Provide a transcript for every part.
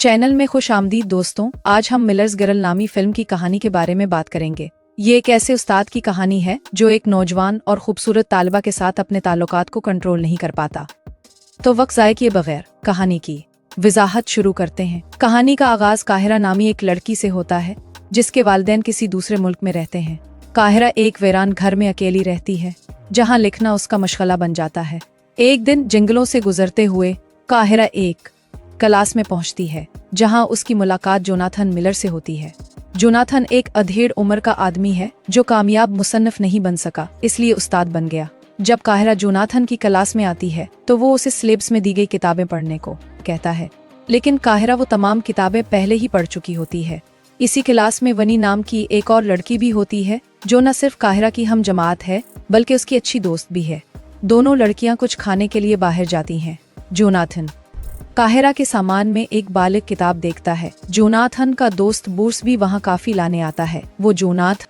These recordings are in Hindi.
चैनल में खुश आमदीद दोस्तों। आज हम मिलर्स गर्ल नामी फिल्म की कहानी के बारे में बात करेंगे। ये एक ऐसे उस्ताद की कहानी है जो एक नौजवान और खूबसूरत तालिबा के साथ अपने ताल्लुकात को कंट्रोल नहीं कर पाता। तो वक्त ज़ाय किए बगैर कहानी की वजाहत शुरू करते हैं। कहानी का आगाज काहिरा नामी एक लड़की से होता है जिसके वालिदैन किसी दूसरे मुल्क में रहते हैं। काहिरा एक वीरान घर में अकेली रहती है जहाँ लिखना उसका मशगला बन जाता है। एक दिन जंगलों से गुजरते हुए काहिरा एक क्लास में पहुंचती है जहां उसकी मुलाकात जोनाथन मिलर से होती है। जोनाथन एक अधेड़ उम्र का आदमी है जो कामयाब मुसन्निफ नहीं बन सका, इसलिए उस्ताद बन गया। जब काहिरा जोनाथन की क्लास में आती है तो वो उसे सिलेबस में दी गई किताबें पढ़ने को कहता है, लेकिन काहिरा वो तमाम किताबें पहले ही पढ़ चुकी होती है। इसी क्लास में वनी नाम की एक और लड़की भी होती है जो न सिर्फ काहिरा की हम जमात है बल्कि उसकी अच्छी दोस्त भी है। दोनों लड़कियां कुछ खाने के लिए बाहर जाती हैं। जोनाथन काहिरा के सामान में एक बालिग किताब देखता है। जोनाथन का दोस्त बोर्स भी वहाँ काफी लाने आता है। वो जोनाथ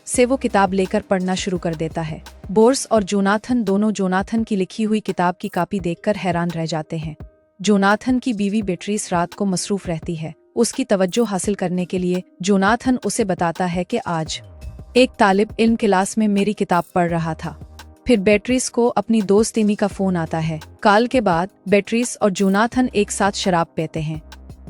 से वो किताब लेकर पढ़ना शुरू कर देता है। बोर्स और जोनाथन दोनों जोनाथन की लिखी हुई किताब की कॉपी देखकर हैरान रह जाते हैं। जोनाथन की बीवी बेट्रीस रात को मसरूफ रहती है। उसकी तवज्जो हासिल करने के लिए जोनाथन उसे बताता है कि आज एक तालिब इल्म क्लास में मेरी किताब पढ़ रहा था। फिर बेट्रीस को अपनी दोस्त एमी का फोन आता है। कॉल के बाद बेट्रीस और जोनाथन एक साथ शराब पीते हैं।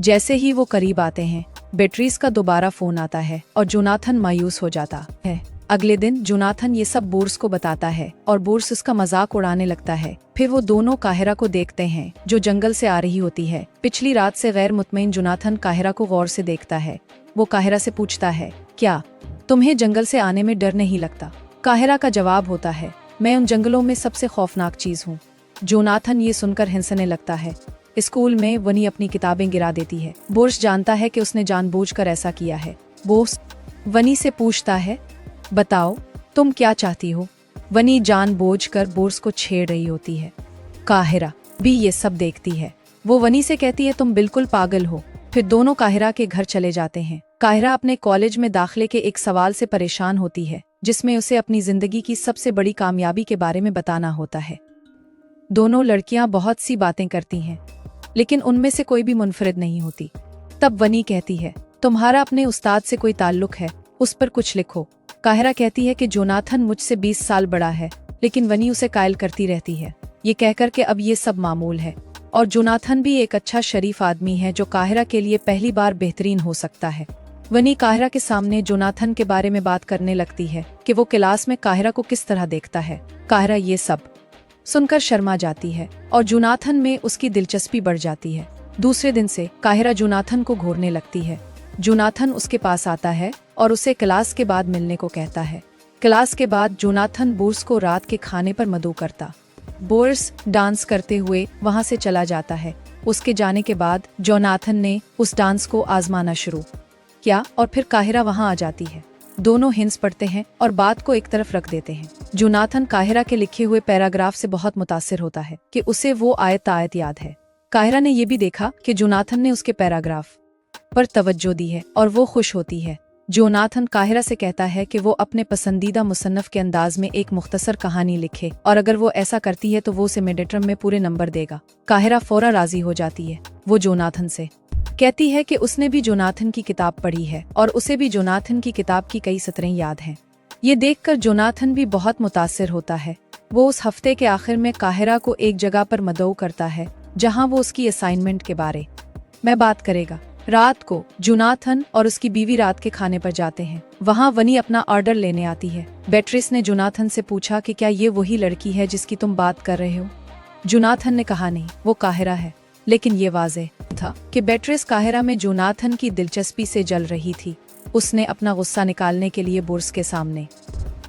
जैसे ही वो करीब आते हैं बेट्रीस का दोबारा फोन आता है और जोनाथन मायूस हो जाता है। अगले दिन जोनाथन ये सब बोर्स को बताता है और बोर्स उसका मजाक उड़ाने लगता है। फिर वो दोनों काहिरा को देखते हैं जो जंगल से आ रही होती है। पिछली रात से गैर मुतमईन जोनाथन काहिरा को गौर से देखता है। वो काहिरा से पूछता है, क्या तुम्हें जंगल से आने में डर नहीं लगता? काहिरा का जवाब होता है, मैं उन जंगलों में सबसे खौफनाक चीज हूँ। जोनाथन ये सुनकर हंसने लगता है। स्कूल में वनी अपनी किताबें गिरा देती है। बोर्स जानता है कि उसने जानबूझकर ऐसा किया है। बोर्स वनी से पूछता है, बताओ तुम क्या चाहती हो? वनी जानबूझकर बोर्स को छेड़ रही होती है। काहिरा भी ये सब देखती है। वो वनी से कहती है, तुम बिल्कुल पागल हो। फिर दोनों काहिरा के घर चले जाते हैं। काहिरा अपने कॉलेज में दाखिले के एक सवाल से परेशान होती है जिसमें उसे अपनी जिंदगी की सबसे बड़ी कामयाबी के बारे में बताना होता है। दोनों लड़कियां बहुत सी बातें करती हैं लेकिन उनमें से कोई भी मुनफरिद नहीं होती। तब वनी कहती है, तुम्हारा अपने उस्ताद से कोई ताल्लुक है, उस पर कुछ लिखो। काहिरा कहती है कि जोनाथन मुझसे 20 साल बड़ा है, लेकिन वनी उसे कायल करती रहती है। ये कहकर के अब ये सब मामूल है और जोनाथन भी एक अच्छा शरीफ आदमी है जो काहिरा के लिए पहली बार बेहतरीन हो सकता है। वनी काहिरा के सामने जोनाथन के बारे में बात करने लगती है कि वो क्लास में काहिरा को किस तरह देखता है। काहिरा ये सब सुनकर शर्मा जाती है और जोनाथन में उसकी दिलचस्पी बढ़ जाती है। दूसरे दिन से काहिरा जोनाथन को घूरने लगती है। जोनाथन उसके पास आता है और उसे क्लास के बाद मिलने को कहता है। क्लास के बाद जोनाथन बोर्स को रात के खाने पर मदऊ करता। बोर्स डांस करते हुए वहाँ से चला जाता है। उसके जाने के बाद जोनाथन ने उस डांस को आजमाना शुरू किया और फिर काहिरा वहाँ आ जाती है। दोनों हिंस पढ़ते हैं और बात को एक तरफ रख देते हैं। जोनाथन काहिरा के लिखे हुए पैराग्राफ से बहुत मुतासिर होता है कि उसे वो आयत याद है। काहिरा ने यह भी देखा कि जोनाथन ने उसके पैराग्राफ पर तवज्जो दी है और वो खुश होती है। जोनाथन काहिरा से कहता है कि वो अपने पसंदीदा मुसन्नफ के अंदाज में एक मुख्तसर कहानी लिखे और अगर वो ऐसा करती है तो वो उसे मिडटर्म में पूरे नंबर देगा। काहिरा फौरा राजी हो जाती है। वो जोनाथन से कहती है कि उसने भी जोनाथन की किताब पढ़ी है और उसे भी जोनाथन की किताब की कई सतरें याद हैं। ये देखकर जोनाथन भी बहुत मुतासिर होता है। वो उस हफ्ते के आखिर में काहिरा को एक जगह पर मदऊ करता है जहां वो उसकी असाइनमेंट के बारे में बात करेगा। रात को जोनाथन और उसकी बीवी रात के खाने पर जाते हैं। वहाँ वनी अपना ऑर्डर लेने आती है। बेट्रिस ने जोनाथन से पूछा कि क्या ये वही लड़की है जिसकी तुम बात कर रहे हो? जोनाथन ने कहा, नहीं, वो काहिरा है। लेकिन ये वाज़ेह था कि बेट्रिस काहिरा में जोनाथन की दिलचस्पी से जल रही थी। उसने अपना गुस्सा निकालने के लिए बोर्स के सामने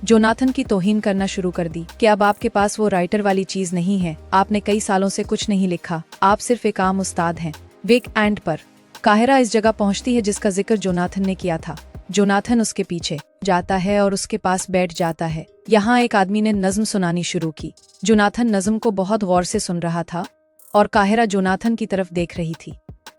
जोनाथन की तौहीन करना शुरू कर दी कि अब आपके पास वो राइटर वाली चीज नहीं है, आपने कई सालों से कुछ नहीं लिखा, आप सिर्फ एक आम उस्ताद हैं। वीक एंड पर काहिरा इस जगह पहुंचती है जिसका जिक्र जोनाथन ने किया था। जोनाथन उसके पीछे जाता है और उसके पास बैठ जाता है। यहाँ एक आदमी ने नज्म सुनानी शुरू की। जोनाथन नज्म को बहुत गौर से सुन रहा था और काहिरा जोनाथन की तरफ देख रही थी।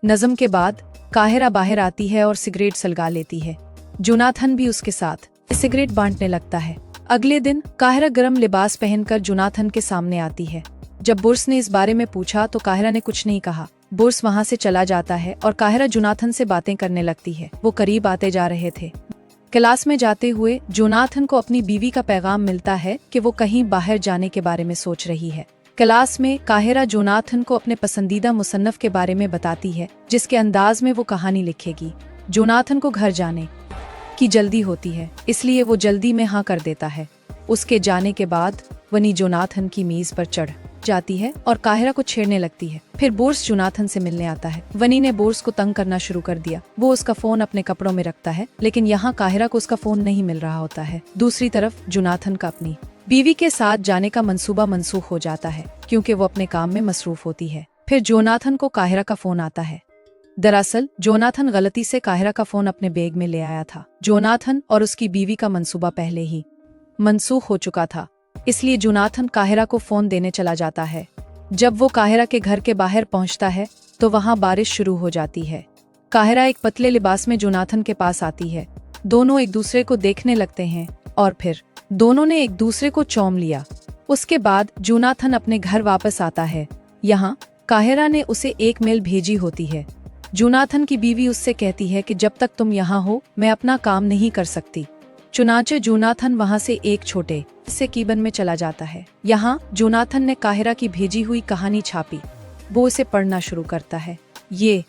नज्म के बाद काहिरा बाहर आती है और सिगरेट सलगा लेती है। जोनाथन भी उसके साथ सिगरेट बांटने लगता है। अगले दिन काहिरा गर्म लिबास पहनकर जोनाथन के सामने आती है। जब बुर्स ने इस बारे में पूछा तो काहिरा ने कुछ नहीं कहा। बोर्स वहाँ से चला जाता है और काहिरा जोनाथन से बातें करने लगती है। वो करीब आते जा रहे थे। क्लास में जाते हुए जोनाथन को अपनी बीवी का पैगाम मिलता है कि वो कहीं बाहर जाने के बारे में सोच रही है। क्लास में काहिरा जोनाथन को अपने पसंदीदा मुसन्नफ के बारे में बताती है, जिसके अंदाज में वो कहानी लिखेगी। जोनाथन को घर जाने की जल्दी होती है, इसलिए वो जल्दी में हाँ कर देता है। उसके जाने के बाद वनी जोनाथन की मेज पर चढ़ जाती है और काहिरा को छेड़ने लगती है। फिर बोर्स जोनाथन से मिलने आता है। वनी ने बोर्स को तंग करना शुरू कर दिया। वो उसका फोन अपने कपड़ों में रखता है, लेकिन यहाँ काहिरा को उसका फोन नहीं मिल रहा होता है। दूसरी तरफ जोनाथन का अपनी बीवी के साथ जाने का मंसूबा मनसूख हो जाता है, क्योंकि वो अपने काम में मसरूफ होती है। फिर जोनाथन को काहिरा का फोन आता है। दरअसल जोनाथन गलती से काहिरा का फोन अपने बैग में ले आया था। जोनाथन और उसकी बीवी का मंसूबा पहले ही मनसूख हो चुका था, इसलिए जोनाथन काहिरा को फोन देने चला जाता है। जब वो काहिरा के घर के बाहर पहुंचता है तो वहां बारिश शुरू हो जाती है। काहिरा एक पतले लिबास में जोनाथन के पास आती है। दोनों एक दूसरे को देखने लगते हैं और फिर दोनों ने एक दूसरे को चौम लिया। उसके बाद जोनाथन अपने घर वापस आता है। यहाँ काहिरा ने उसे एक मेल भेजी होती है। जोनाथन की बीवी उससे कहती है कि जब तक तुम यहाँ हो मैं अपना काम नहीं कर सकती। चुनाचे जोनाथन वहाँ से एक छोटे से कीबन में चला जाता है। यहाँ जोनाथन ने काहिरा की भेजी हुई कहानी छापी। वो उसे पढ़ना शुरू करता है। ये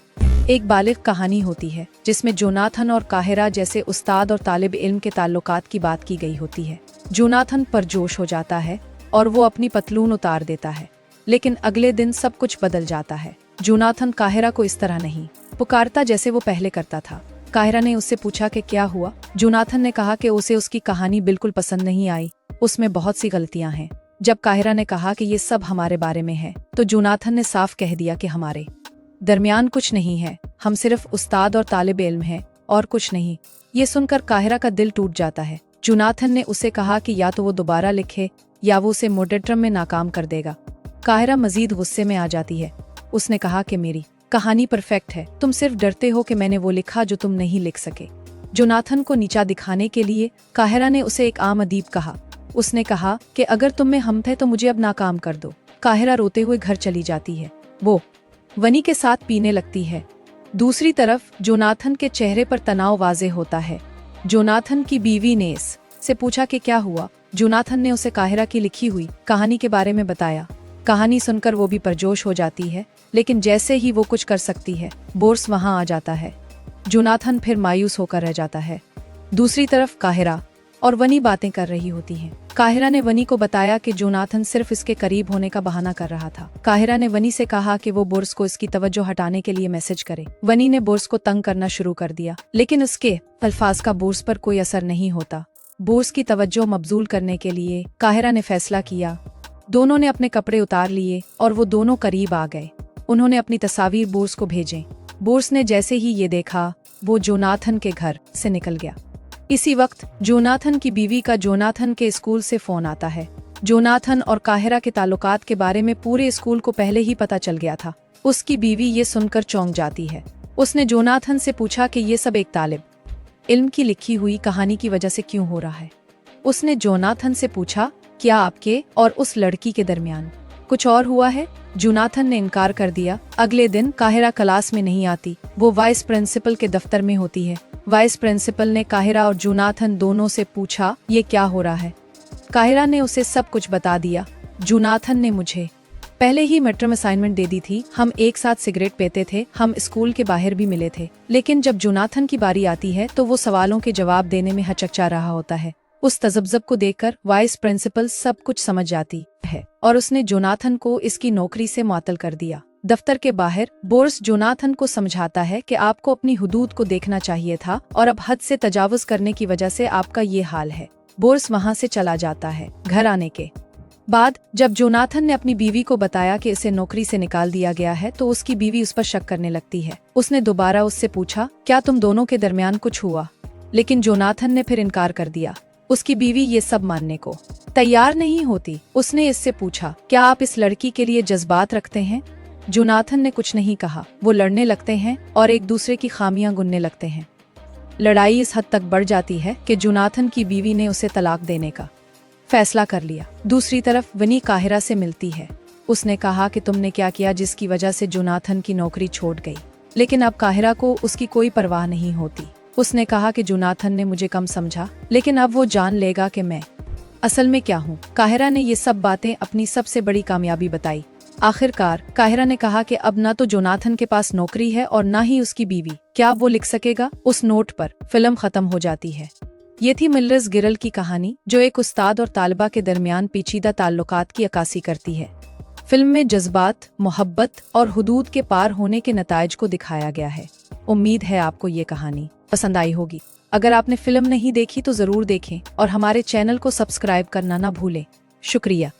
एक बालिग कहानी होती है जिसमें जोनाथन और काहिरा जैसे उस्ताद और तालिब इल्म के ताल्लुकात की बात की गई होती है। जोनाथन परजोश हो जाता है और वो अपनी पतलून उतार देता है, लेकिन अगले दिन सब कुछ बदल जाता है। जोनाथन काहिरा को इस तरह नहीं पुकारता जैसे वो पहले करता था। काहिरा ने उससे पूछा कि क्या हुआ। जोनाथन ने कहा कि उसे उसकी कहानी बिल्कुल पसंद नहीं आई, उसमें बहुत सी गलतियां हैं। जब काहिरा ने कहा कि ये सब हमारे बारे में है, तो जोनाथन ने साफ कह दिया कि हमारे दरमियान कुछ नहीं है, हम सिर्फ उस्ताद और तालिब इल्म हैं और कुछ नहीं। ये सुनकर काहिरा का दिल टूट जाता है। जोनाथन ने उसे कहा कि या तो वो दोबारा लिखे या वो उसे मोडेट्रम में नाकाम कर देगा। काहिरा मजीद गुस्से में आ जाती है। उसने कहा कि मेरी कहानी परफेक्ट है, तुम सिर्फ डरते हो कि मैंने वो लिखा जो तुम नहीं लिख सके। जोनाथन को नीचा दिखाने के लिए काहिरा ने उसे एक आम अदीब कहा। उसने कहा कि अगर तुम में हम थे तो मुझे अब नाकाम कर दो। काहिरा रोते हुए घर चली जाती है। वो वनी के साथ पीने लगती है। दूसरी तरफ जोनाथन के चेहरे पर तनाव वाजे होता है। जोनाथन की बीवी ने से पूछा कि क्या हुआ। जोनाथन ने उसे काहिरा की लिखी हुई कहानी के बारे में बताया। कहानी सुनकर वो भी परजोश हो जाती है, लेकिन जैसे ही वो कुछ कर सकती है, बोर्स वहां आ जाता है। जोनाथन फिर मायूस होकर रह जाता है। दूसरी तरफ काहिरा और वनी बातें कर रही होती हैं। काहिरा ने वनी को बताया कि जोनाथन सिर्फ इसके करीब होने का बहाना कर रहा था। काहिरा ने वनी से कहा कि वो बोर्स को इसकी तवज्जो हटाने के लिए मैसेज करे। वनी ने बोर्स को तंग करना शुरू कर दिया, लेकिन उसके अल्फाज का बोर्स पर कोई असर नहीं होता। बोर्स की तवज्जो मबजूल करने के लिए काहिरा ने फैसला किया। दोनों ने अपने कपड़े उतार लिए और वो दोनों करीब आ गए। उन्होंने अपनी तस्वीर बोर्स को भेजे। बोर्स ने जैसे ही ये देखा, वो जोनाथन के घर से निकल गया। इसी वक्त जोनाथन की बीवी का जोनाथन के स्कूल से फोन आता है। जोनाथन और काहिरा के ताल्लुकात के बारे में पूरे स्कूल को पहले ही पता चल गया था। उसकी बीवी ये सुनकर चौंक जाती है। उसने जोनाथन से पूछा कि ये सब एक तालिब इल्म की लिखी हुई कहानी की वजह से क्यों हो रहा है। उसने जोनाथन से पूछा, क्या आपके और उस लड़की के दरमियान कुछ और हुआ है। जोनाथन ने इनकार कर दिया। अगले दिन काहिरा क्लास में नहीं आती। वो वाइस प्रिंसिपल के दफ्तर में होती है। वाइस प्रिंसिपल ने काहिरा और जोनाथन दोनों से पूछा, ये क्या हो रहा है। काहिरा ने उसे सब कुछ बता दिया। जोनाथन ने मुझे पहले ही मिडटर्म असाइनमेंट दे दी थी। हम एक साथ सिगरेट पीते थे। हम स्कूल के बाहर भी मिले थे। लेकिन जब जोनाथन की बारी आती है तो वो सवालों के जवाब देने में हचकचा रहा होता है। उस तजब्जब को देखकर वाइस प्रिंसिपल सब कुछ समझ जाती है और उसने जोनाथन को इसकी नौकरी से मुअत्तल कर दिया। दफ्तर के बाहर बोर्स जोनाथन को समझाता है कि आपको अपनी हुदूद को देखना चाहिए था और अब हद से तजावुज करने की वजह से आपका ये हाल है। बोर्स वहाँ से चला जाता है। घर आने के बाद जब जोनाथन ने अपनी बीवी को बताया कि इसे नौकरी से निकाल दिया गया है, तो उसकी बीवी उस पर शक करने लगती है। उसने दोबारा उससे पूछा, क्या तुम दोनों के दरमियान कुछ हुआ। लेकिन जोनाथन ने फिर इनकार कर दिया। उसकी बीवी ये सब मानने को तैयार नहीं होती। उसने इससे पूछा, क्या आप इस लड़की के लिए जज्बात रखते हैं। जोनाथन ने कुछ नहीं कहा। वो लड़ने लगते हैं और एक दूसरे की खामियां गुनने लगते हैं। लड़ाई इस हद तक बढ़ जाती है कि जोनाथन की बीवी ने उसे तलाक देने का फैसला कर लिया। दूसरी तरफ वनी काहिरा से मिलती है। उसने कहा कि तुमने क्या किया जिसकी वजह से जोनाथन की नौकरी छूट गई। लेकिन अब काहिरा को उसकी कोई परवाह नहीं होती। उसने कहा कि जोनाथन ने मुझे कम समझा, लेकिन अब वो जान लेगा कि मैं असल में क्या हूँ। काहिरा ने ये सब बातें अपनी सबसे बड़ी कामयाबी बताई। आखिरकार काहिरा ने कहा कि अब ना तो जोनाथन के पास नौकरी है और ना ही उसकी बीवी। क्या वो लिख सकेगा? उस नोट पर फिल्म खत्म हो जाती है। ये थी मिलर्स गिरल की कहानी, जो एक उस्ताद और तालिबा के दरमियान पेचीदा ताल्लुकात की अक्कासी करती है। फिल्म में जज्बात, मोहब्बत और हुदूद के पार होने के नताइज को दिखाया गया है। उम्मीद है आपको ये कहानी पसंद आई होगी। अगर आपने फिल्म नहीं देखी तो जरूर देखें और हमारे चैनल को सब्सक्राइब करना ना भूलें। शुक्रिया।